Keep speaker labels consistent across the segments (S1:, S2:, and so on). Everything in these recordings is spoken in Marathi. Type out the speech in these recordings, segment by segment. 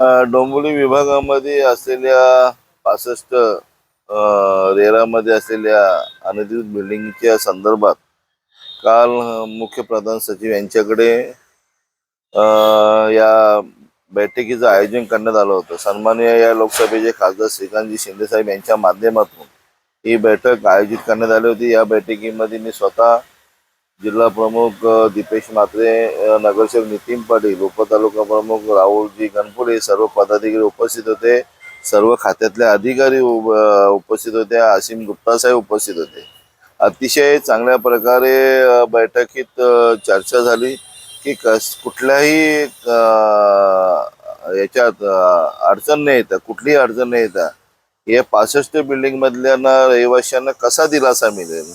S1: डोंबिवली विभागामध्ये असलेल्या 65 रेरामध्ये असलेल्या अनधिकृत बिल्डिंगच्या संदर्भात काल मुख्य प्रधान सचिव यांच्याकडे या बैठकीचं आयोजन करण्यात आलं होतं। सन्माननीय या लोकसभेचे खासदार श्रीकांतजी शिंदे साहेब यांच्या माध्यमातून ही बैठक आयोजित करण्यात आली होती। या बैठकीमध्ये मी स्वतः जिल्हा प्रमुख दीपेश म्हात्रे, नगरसेवक नितीन पाटील, उपतालुका प्रमुख राहुलजी गणपुरे, सर्व पदाधिकारी उपस्थित होते। सर्व खात्यातले अधिकारी उपस्थित होते। आसिम गुप्ता साहेब उपस्थित होते। अतिशय चांगल्या प्रकारे बैठकीत चर्चा झाली की कुठल्याही याच्यात अडचण नाही येता, कुठलीही अडचण नाही येता या 65 बिल्डिंग मधल्या रहिवाशांना कसा दिलासा मिळेल,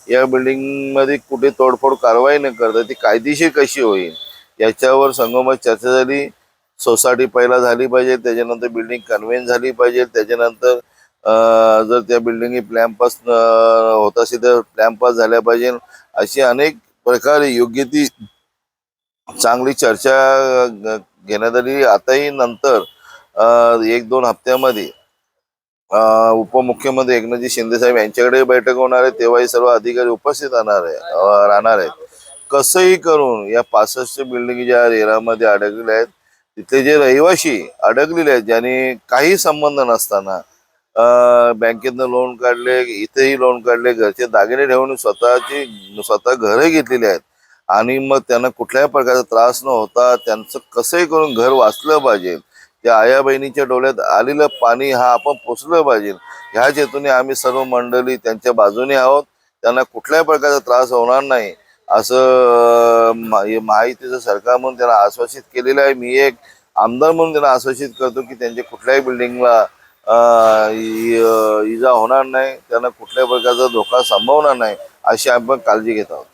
S1: या बिल्डिंग मध्ये कुठे तोडफोड कारवाई न करता ती कायदेशीर कशी होईल याच्यावर संगमत चर्चा झाली। सोसायटी पहिला झाली पाहिजे, त्याच्यानंतर बिल्डिंग कन्व्हेन्स झाली पाहिजे, त्याच्यानंतर जर त्या बिल्डिंग प्लॅन पास होत असेल तर प्लॅन पास झाल्या पाहिजे। अशी अनेक प्रकारे योग्य ती चांगली चर्चा घेण्यात आली। आताही नंतर 1-2 हप्त्यामध्ये उपमुख्यमंत्री एकनाथजी शिंदे साहेब यांच्याकडे बैठक होणार आहे, तेव्हाही सर्व अधिकारी उपस्थित राहणार आहेत। कसंही करून या 65 बिल्डिंग ज्या रेरामध्ये अडकलेल्या आहेत तिथले जे रहिवाशी अडकलेले आहेत, ज्यांनी काही संबंध नसताना बँकेतनं लोन काढले, इथेही लोन काढले, घरचे दागिने ठेवून स्वतः घरं घेतलेली आहेत आणि मग त्यांना कुठल्याही प्रकारचा त्रास न होता त्यांचं कसंही करून घर वाचलं पाहिजे, त्या आया बहिणीच्या डोळ्यात आलेलं पाणी हा आपण पोचलं पाहिजे, ह्या हेतूने आम्ही सर्व मंडळी त्यांच्या बाजूने आहोत। त्यांना कुठल्याही प्रकारचा त्रास होणार नाही असं महायुतीचं सरकार म्हणून त्यांना आश्वासित केलेलं आहे। मी एक आमदार म्हणून त्यांना आश्वासित करतो की त्यांच्या कुठल्याही बिल्डिंगला इजा होणार नाही, त्यांना कुठल्याही प्रकारचा धोका संभवणार नाही अशी आपण काळजी घेत आहोत।